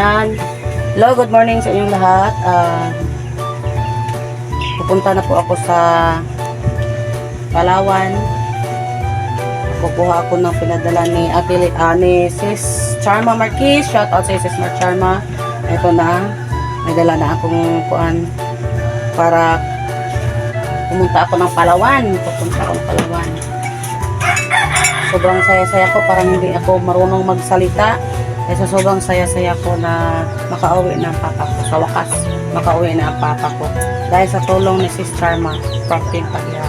Ayan. Hello, good morning sa inyong lahat. Pupunta na po ako sa Palawan. Kukuha ako ng pinadala ni ni Sis Charma Marquez. Shout out sa Sis Charma. Ito na. May dala na akong kuan para pumunta ako ng Palawan. Pupunta ako ng Palawan. Sobrang saya-saya ko. Parang hindi ako marunong magsalita. Kaya sobrang saya-saya ko na makauwi ng papa ko. Sa wakas, makauwi na ang papa ko. Dahil sa tulong ni Sis Charma, Prophet Pagya.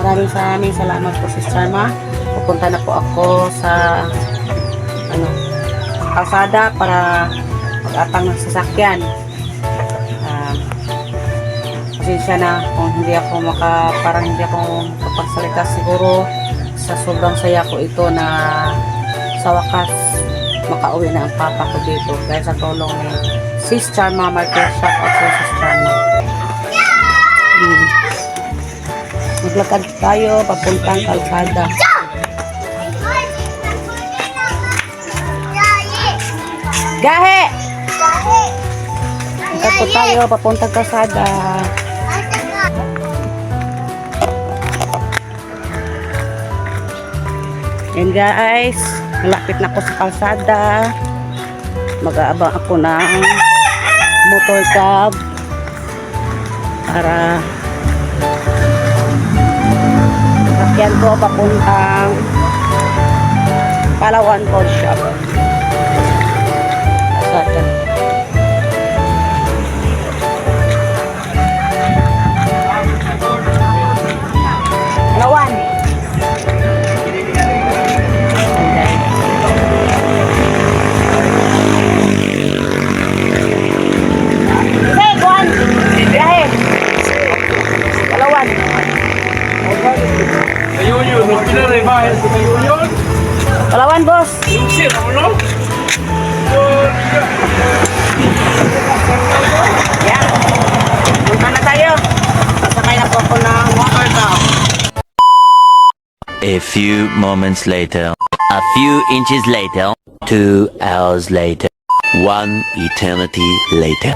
Maraming salamat po, Sis Charma. Pupunta na po ako sa kalsada para mag-atang ng sasakyan. Pasensya na kung parang hindi ako makapagsalita siguro. Sa sobrang saya ko ito na sa wakas makauwi na ang papa ko dito dahil sa tulong ni Sis Charma Marquez. Shout out sa Sis Charma. Maglakad tayo papuntang kalsada. Gahe! Maglakad po tayo papuntang kalsada. And guys, malapit na ako sa kalsada. Mag-aabang ako ng motor cab para sakyan ko papuntang Palawan Pawn Shop. Kalsada. Palawan. Palawan, boss. Yan. Punta na tayo. Sasakay na po ako ng motor cab. A few moments later. A few inches later. 2 hours later. 1 eternity later.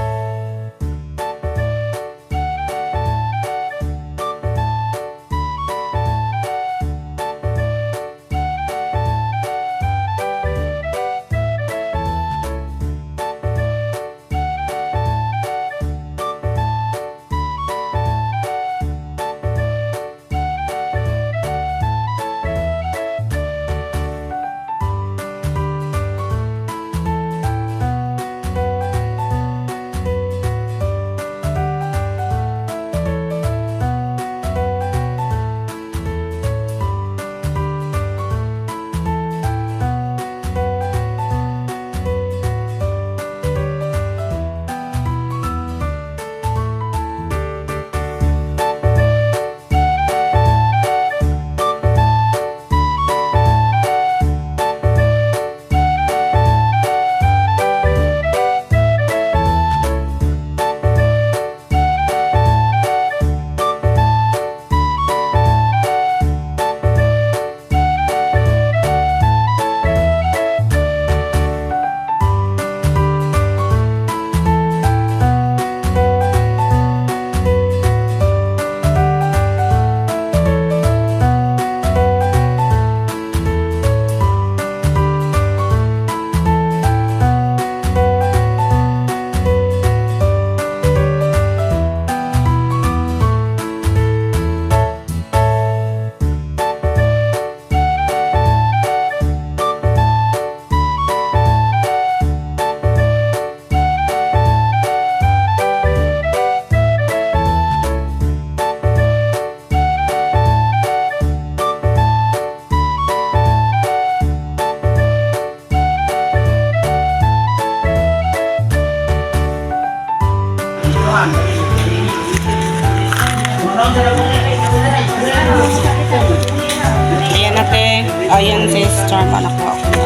Ayan natin. Ayan Sis Charma. Nakuha ko na.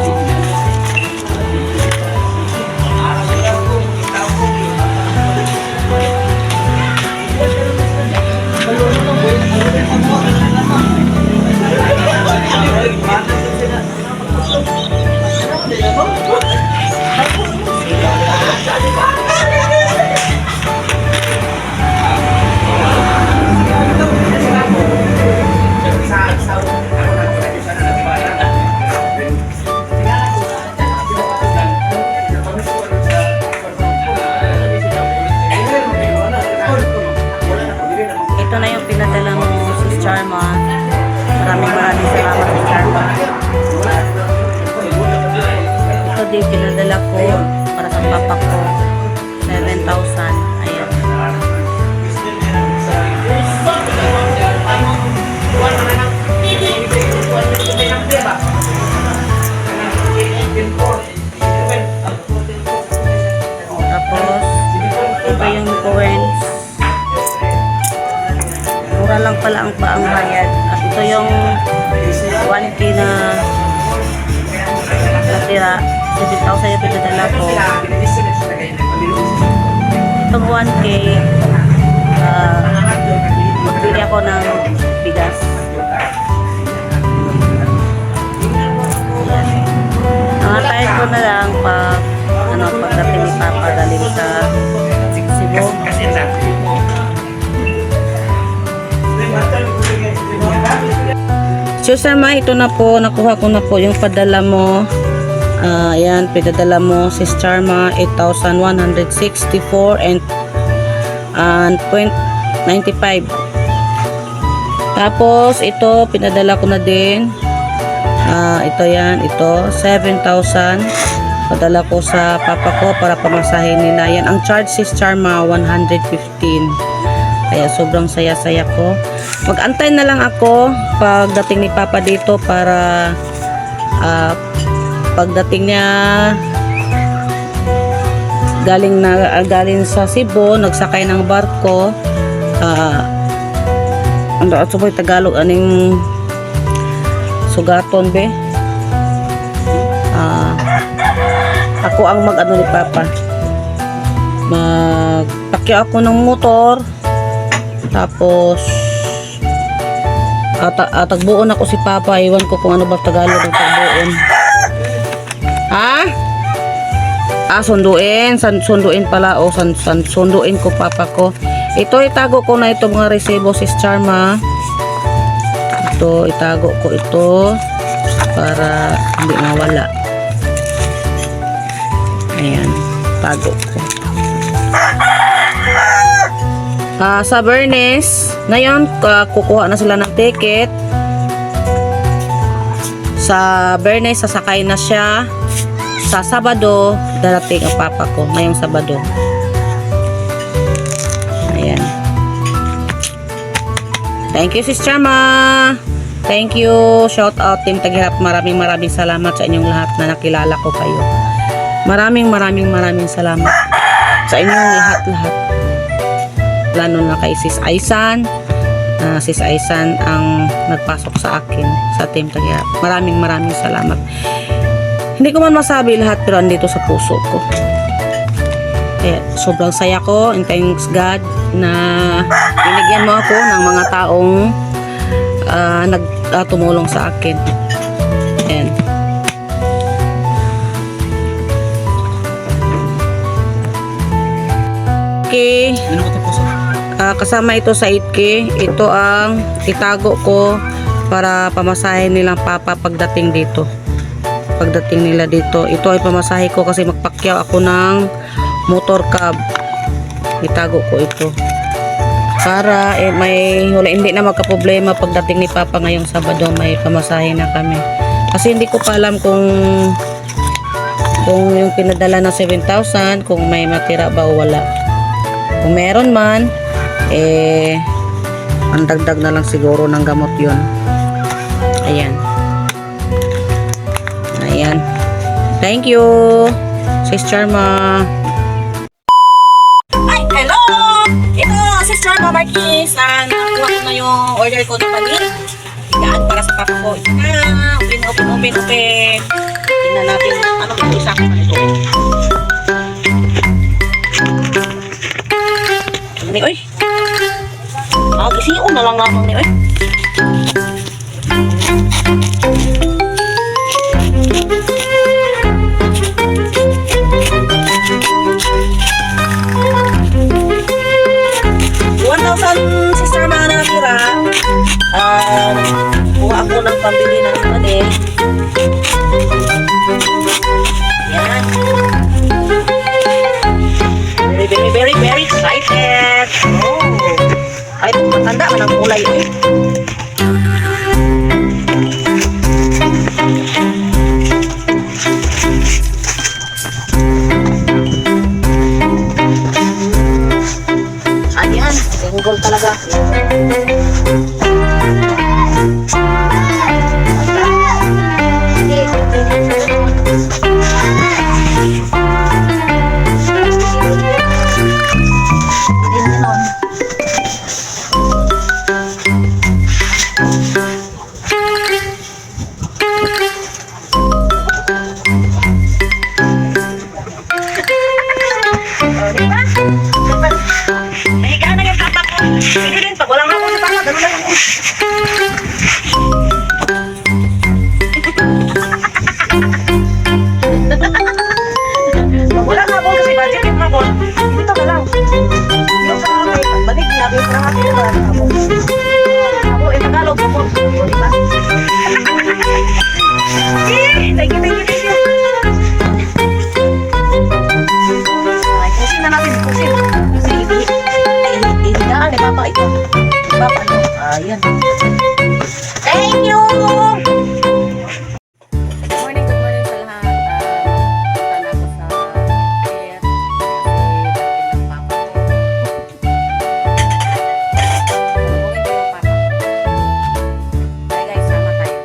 Ma. Maraming salamat Sister Ma. Ito din pinadala ko para sa papa ko. 7,000. Ayan. Tapos, ito yung coins. Mura lang pala ang paang bayad. At ito yung 1K na natira. 7,000 yung pinadala ko. Itong 1K, magbili ako ng bigas. Nangantayin ko na lang pagdating ni Papa galing sa Cebu. Sister Ma, ito na po, nakuha ko na po yung padala mo. Ayan, pinadala mo Sister Ma, 8,164 and 0.95. Tapos ito pinadala ko na din. Ito yan, ito 7,000 padala ko sa papa ko para pamasahin nila. Yan ang charge Sister Ma, 115. Kaya sobrang saya-saya ko. Mag-antay na lang ako pagdating ni Papa dito para pagdating niya galing sa Cebu, nagsakay ng barko. Ano at sa Tagalog aning sugaton be. Ako ang mag-ano ni Papa. Magpakya ako ng motor. Tapos tagbuon ako si Papa. Iwan ko kung ano ba Tagalog ng tagbuon. Sunduin pala. Sunduin ko Papa ko. Ito itago ko na ito mga resibo Sister Ma. Ito itago ko ito para hindi mawala. Ayan, tago ko. Sa Bernes, ngayon kukuha na sila ng ticket. Sa Bernes, sasakay na siya. Sa Sabado, darating ang Papa ko. Ngayong Sabado. Ayan. Thank you, Sister Ma. Thank you. Shout out Team Tagihirap. Maraming salamat sa inyong lahat na nakilala ko kayo. Maraming salamat sa inyong lahat. Lalo na kay Sis Aisan. Sis Aisan ang nagpasok sa akin sa Team Tagihirap. Maraming salamat. Hindi ko man masabi lahat pero andito sa puso ko. Kaya sobrang saya ko and thanks God na binigyan mo ako ng mga taong nagtumulong sa akin. Ayan. Okay. Kasama ito sa 8K. Ito ang itago ko para pamasahin nilang Papa pagdating dito. Pagdating nila dito. Ito ay pamasahe ko kasi magpakyaw ako ng motor cab. Itago ko ito. Para hindi na magka-problema pagdating ni Papa ngayong Sabado. May pamasahe na kami. Kasi hindi ko pa alam kung yung pinadala ng 7,000 kung may matira ba o wala. Kung meron man, ang dagdag na lang siguro ng gamot yun. Ayan. Ayan. Thank you, Sister Ma. Ay, hello! Ito, Sister Ma Marquez. Nakuha ko na yung order ko na panig. Yan, para sa papa ko. Ito na. Open. Tingnan natin. Ano kung isa ko na ito. Ni oy. Gisiyo na lang naman ni oy. Sister Ma na natira. Kuha ako ng pambili ng mani. Yan. Very excited. Oh. Ay, matanda man ang kulay eh. Sagol talaga. Mahiga na yung papa ko. Sige din, pag walang hapon sa papa, gano'n lang ako. Pag walang hapon kasi budget yung hapon, dito ka lang. Yung sa may pagbalik niya, may parang hapon na hapon. Hapon, eh, Tagalog hapon. Diba? Thank you, thank you, thank you. Ay, kusin na natin, kusin. Kasi ihigaan ni Papa ito. Papa, no? Ayan. Thank you! Good morning sa lahat. Punta na ako sa fair kasi dating ng papa ko. Tulungin ko yung papa ko. Kaya guys, sama tayo.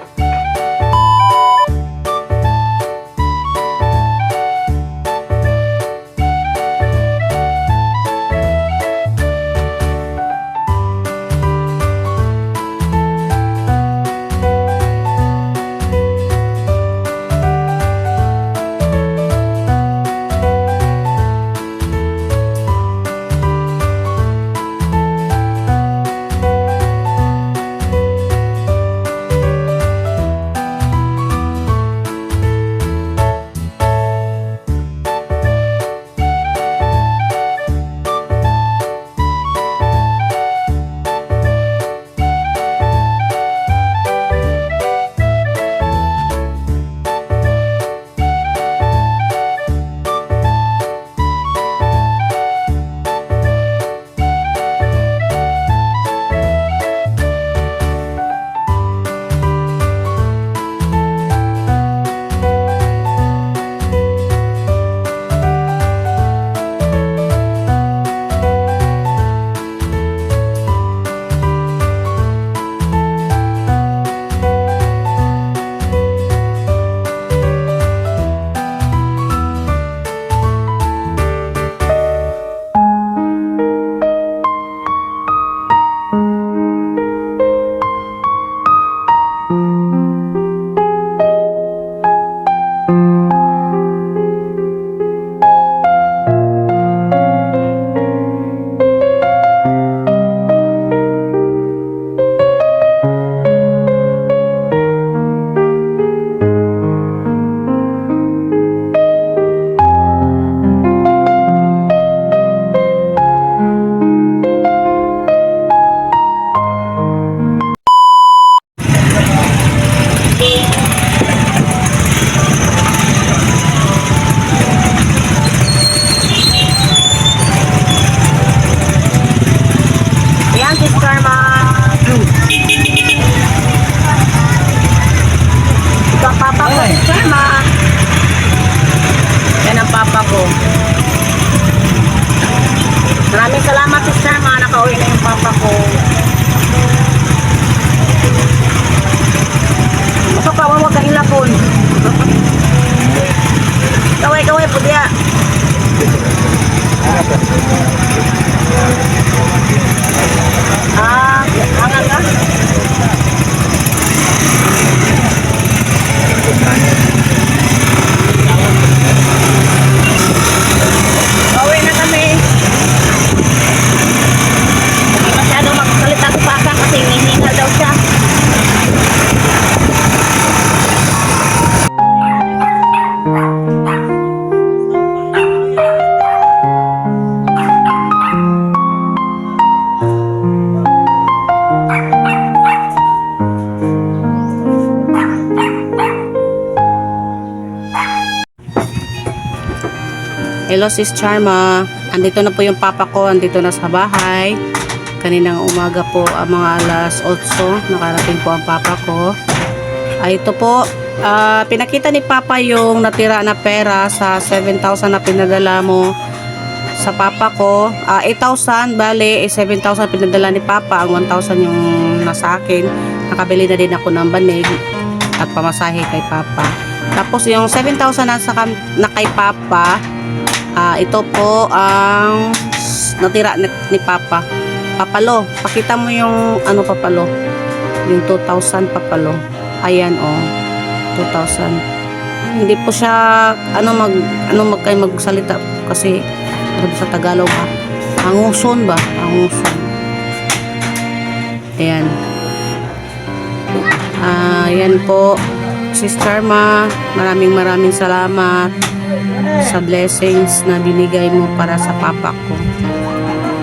Ayan, Sis Karma. Ito ang papa ko, Sis Karma. Yan ang papa ko. Maraming salamat, Sis Karma. Nakauwi na yung papa ko. Ito ka, huwag kang ilapon. Kaway, pudya. Hangal ka? Pauwi na kami. Hindi masyado magsalita si Papa kasi hinihingal daw siya. Hello Sis Charma. Andito na po yung papa ko. Andito na sa bahay. Kaninang umaga po, mga alas 8, nakarating po ang papa ko. Ito po, pinakita ni papa yung natira na pera sa 7,000 na pinadala mo sa papa ko, 8,000, bale, 7,000 pinadala ni papa, ang 1,000 yung nasa akin. Nakabili na din ako ng banig at pamasahe kay papa. Tapos yung 7,000 na kay papa, ito po ang natira ni papa. Papalo, pakita mo yung ano papalo, yung 2,000 papalo. Ayan, 2,000. Hindi po siya magsalita kasi sa Tagalog anguson ba? Anguson. Ayan. Ayan po, Sis Charma, maraming salamat sa blessings na binigay mo para sa papa ko.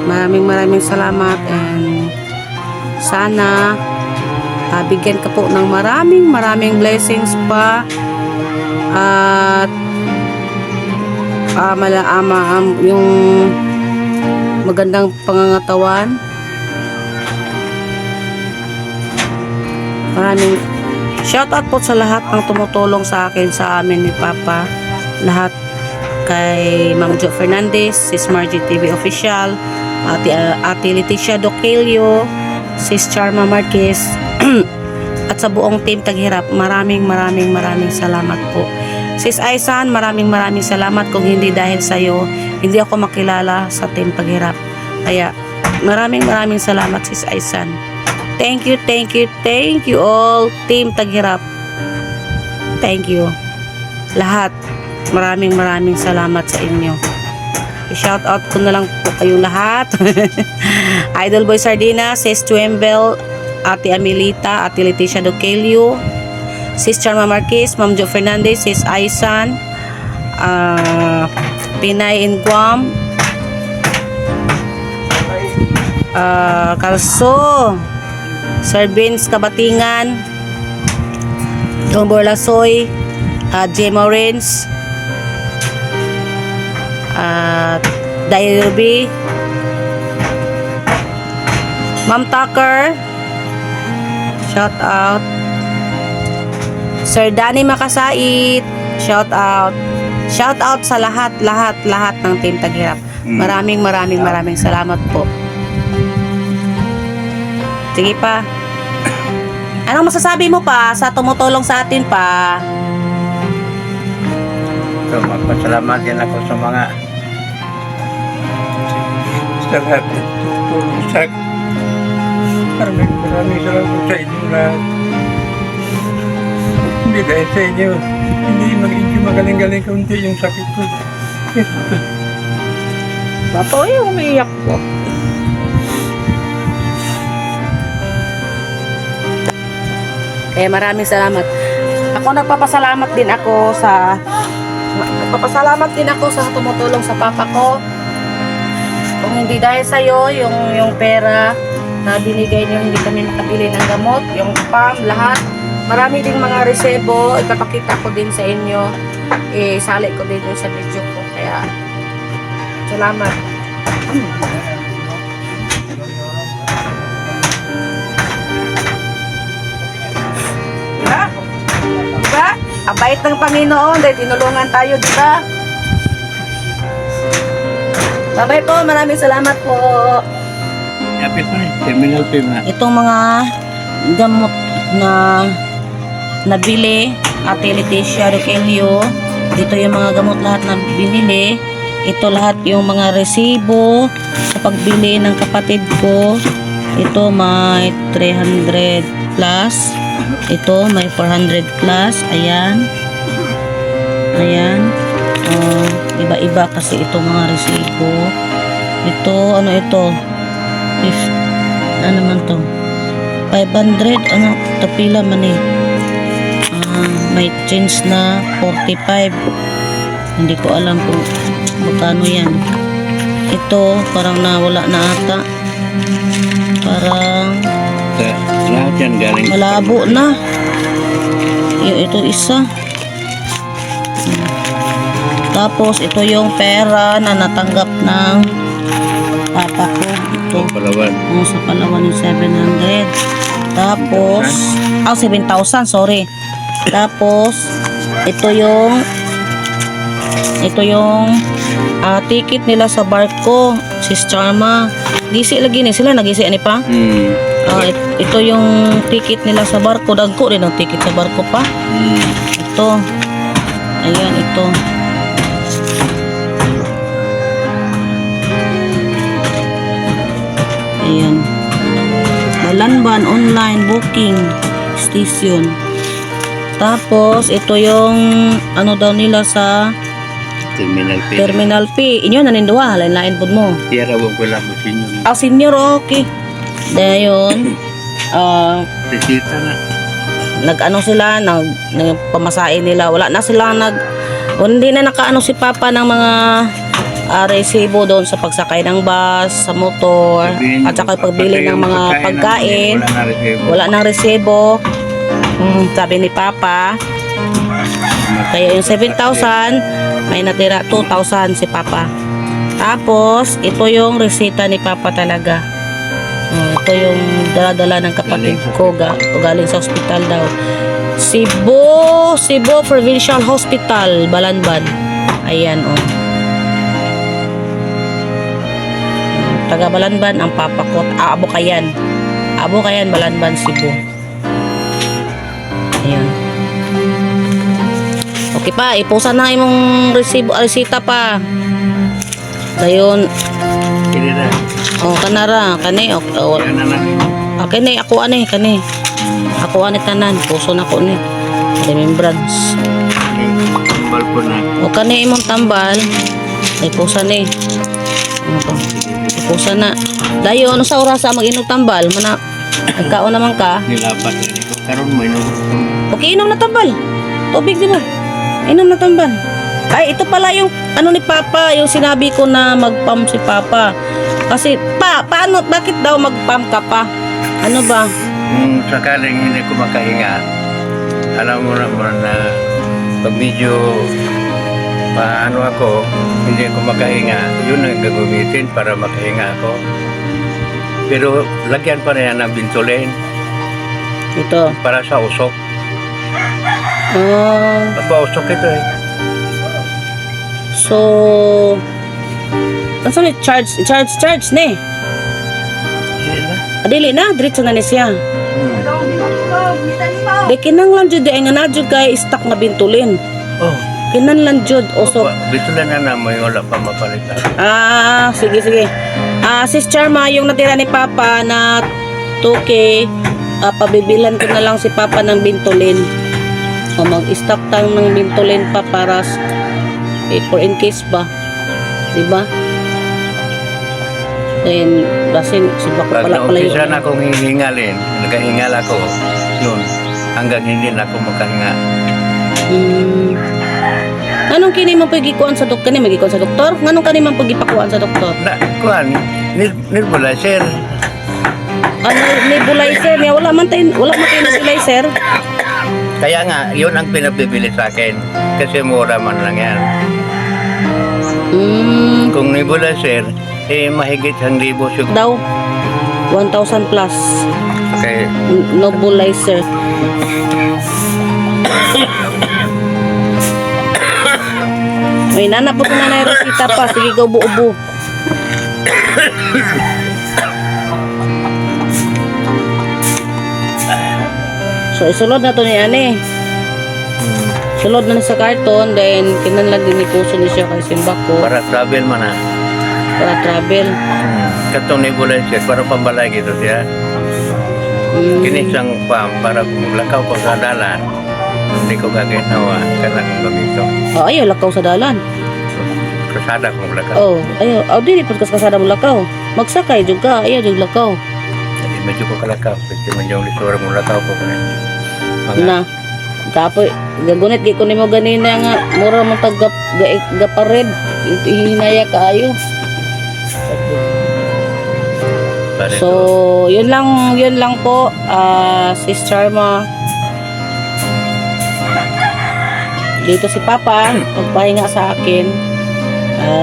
Maraming salamat, and sana bigyan ka po ng maraming blessings pa at yung magandang pangangatawan. Maraming shoutout po sa lahat ng tumutulong sa akin, sa amin ni Papa. Lahat kay Ma'am Jo Fernandez, Sis Margie TV Official, Ate Leticia Dokelio, Sis Charma Marquez, at sa buong team Taghirap. Maraming salamat po. Sis Aisan, maraming salamat. Kung hindi dahil sa iyo, hindi ako makilala sa team Taghirap. Kaya maraming salamat, Sis Aisan. Thank you all, team Taghirap. Thank you. Lahat. Maraming salamat sa inyo. I-shout out ko na lang po kayong lahat. Idol Boy Sardina, Sis Twembel, Ate Amelita, Ate Leticia Dokelio, Sis Charma Marquez, Ma'am Jo Fernandez, Sis Aisan, Pinay in Guam, Calso, Sir Vince Kabatingan, Don Borlasoy, J. Morens, Dairubi, Ma'am Tucker, shout out, Sir Danny Makasait, shout out sa lahat ng team Taghirap. Maraming salamat po. Sige pa. Anong masasabi mo pa sa tumutulong sa atin pa? So, magpasalamat din ako sa mga sa lahat na tutulong sa akin. Maraming salamat sa inyo lahat. Hindi dahil sa inyo, hindi magaling kaunti yung sakit ko. Bato yung umiiyak po. Kaya maraming salamat. Nagpapasalamat din ako sa tumutulong sa papa ko. Kung hindi dahil sa iyo, yung pera na binigay niyo, hindi kami makabili ng gamot, yung PAM, lahat. Marami ding mga resebo, ipapakita ko din sa inyo. Isali ko din sa video ko. Kaya, salamat. Diba? Ang bait ng Panginoon dahil tinulungan tayo, diba? Bye-bye po, maraming salamat po. Kapit mo rin, terminal pay na. Itong mga gamot na nabili, Ate Leticia Dokelio, dito yung mga gamot lahat na binili. Ito lahat yung mga resibo sa pagbili ng kapatid ko. Ito may 300 plus. Ito may 400 plus. Ayan. Iba-iba kasi itong mga resibo. Ito, ano ito? Ano naman to? 500. Ano? Tapila man eh. May change na 45. Hindi ko alam kung magkano yan. Ito, parang nawala na ata. Parang Lahat yan galing. malabo na. Ito isa. Tapos, ito yung pera na natanggap ng papa ko. Ito. Palawan. Sa Palawan yung 700. Tapos, 7,000, sorry. Tapos, ito yung ticket nila sa barko, Sis Charma. Gisi lagi ni sila, nagisi ani pa. Ito yung ticket nila sa barko. Dagko rin ang ticket sa barko pa. Ito. Ayan, ito. Ayan. Balanban online booking station. Tapos, ito yung ano daw nila sa Terminal P. Inyo naninduwa, lain-lain po mo. Tiyara wag ko lang mo sinyo. Senior, okay. Dayon, Resita na. nag-ano sila, nagpamasahe nila. Wala na sila hindi na nakaano si Papa ng mga resibo doon sa pagsakay ng bus, sa motor, at saka pagbili ng mga pagkain. Wala nang resibo. Sabi ni Papa. Kaya yung 7,000, may natira 2,000 si Papa. Tapos, ito yung resita ni Papa talaga. Ito yung dala-dala ng kapatid ko galing sa hospital daw. Cebu Provincial Hospital, Balanban. Ayan, oh. Taga Balanban ang papa ko. Abukayan. Abukayan, Balanban, Cebu. Ayan. Okay pa, ipusan na imong resita pa. Dayon. Kini na. Kanara, kani. Yan na na. Kani, ako ani, kani. Ako ani tanan, puso na ko ni. Remembrance. Tambal po na. Kani imong tambal. Ipusan ni. Ipusan na. Dayon, ano sa oras mag-inom tambal? Nagkaon naman ka. Nilapat na ito. Karon mo inom. Okay, inom na tambal. Tubig din mo. Inom na tambal. Ay, ito pala yung ano ni Papa, yung sinabi ko na mag-pump si Papa. Kasi, paano, bakit daw mag-pump ka pa? Ano ba? Kung sakaling hindi ko makahinga, alam mo naman na pag medyo paano ako, hindi ko makahinga, yun ang gagamitin para makahinga ako. Pero lagyan pa rin ng bintulin Ito. para sa usok. Usok ito eh. So, ano ni charge ni? Adili na, diretso na ni siya. Di kinang lang jud ay nga na jud kay stock na bintulin. Oh, Kinan lang jud usok. bintulin na naman yung wala pa mapalitan. Sige. Sis Charma, yung natira ni Papa na 2K, pabibilan ko na lang si Papa ng bintulin. O mag-stock tang ng bintulin pa para for in case ba. Diba? Then, kasi subak Pag pala naumpisa yun. na akong hihingalin, nagkahingal ako, yun, hanggang hindi na ako makahinga. Anong kini man pagikuan sa doktor ni magikuan sa doktor? Nganong kani man pagipakuan sa doktor? Na, kuhan, nebulizer. Ano nebulizer niya wala man tayo nebulizer. Kaya nga, yun ang pinabibili sa akin. Kasi mura man lang yan. Kung nebulizer, mahigit 1,000 siguro. Daw 1,000 plus Okay. nebulizer. May nana po na na resita pa. Sige, go ubo-ubo. So, isulod na to ni Ani. Sulod na sa karton. Then, kinanlag din ni Kuso ni siya kay Simbako. Para travel man na. Para travel. Katong nebulizer, para pambalay gitu siya. Kinisang para kumulakaw ko sa dalan. Hindi ko gaginawa. Kaya kong gamito. Ayaw, lakaw sa dalan. Kasada kong lakaw. Ayaw, di po kasada mo lakaw. Magsakay, jud ka. Ayaw, jud lakaw. Jadi medyo ko kalakaw. Kasi medyo lisura mong lakaw ko. Na. Kapoy, gagunit gi ko nimo ganina nga mura man tag gapared. Hinaya kaayo. So, yun lang po, Sis Charma. Dito si Papa, magpahinga sa akin.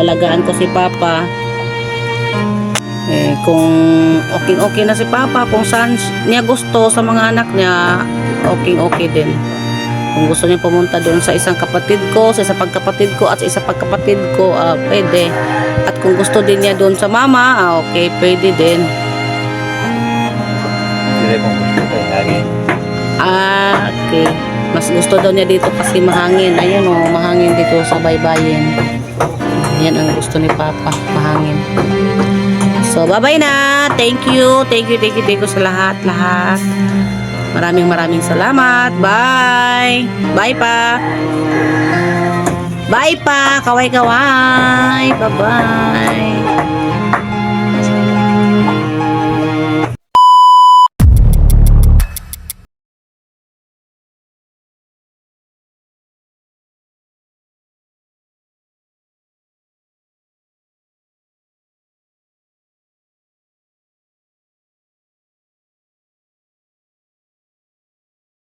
Lagaan ko si Papa. Kung okay na si Papa, kung saan niya gusto sa mga anak niya, okay din. Kung gusto niyo pumunta doon sa isang kapatid ko, sa isang pagkapatid ko at sa isang pagkapatid ko, pwede. At kung gusto din niya doon sa mama, okay, pwede din. Hindi kung gusto kay hangin. Okay. Mas gusto daw niya dito kasi mahangin. Ayun mahangin dito sa baybayin. Yan ang gusto ni Papa, mahangin. So, bye-bye na. Thank you sa lahat. Maraming salamat. Bye. Bye pa. Bye pa. Kaway. Bye-bye.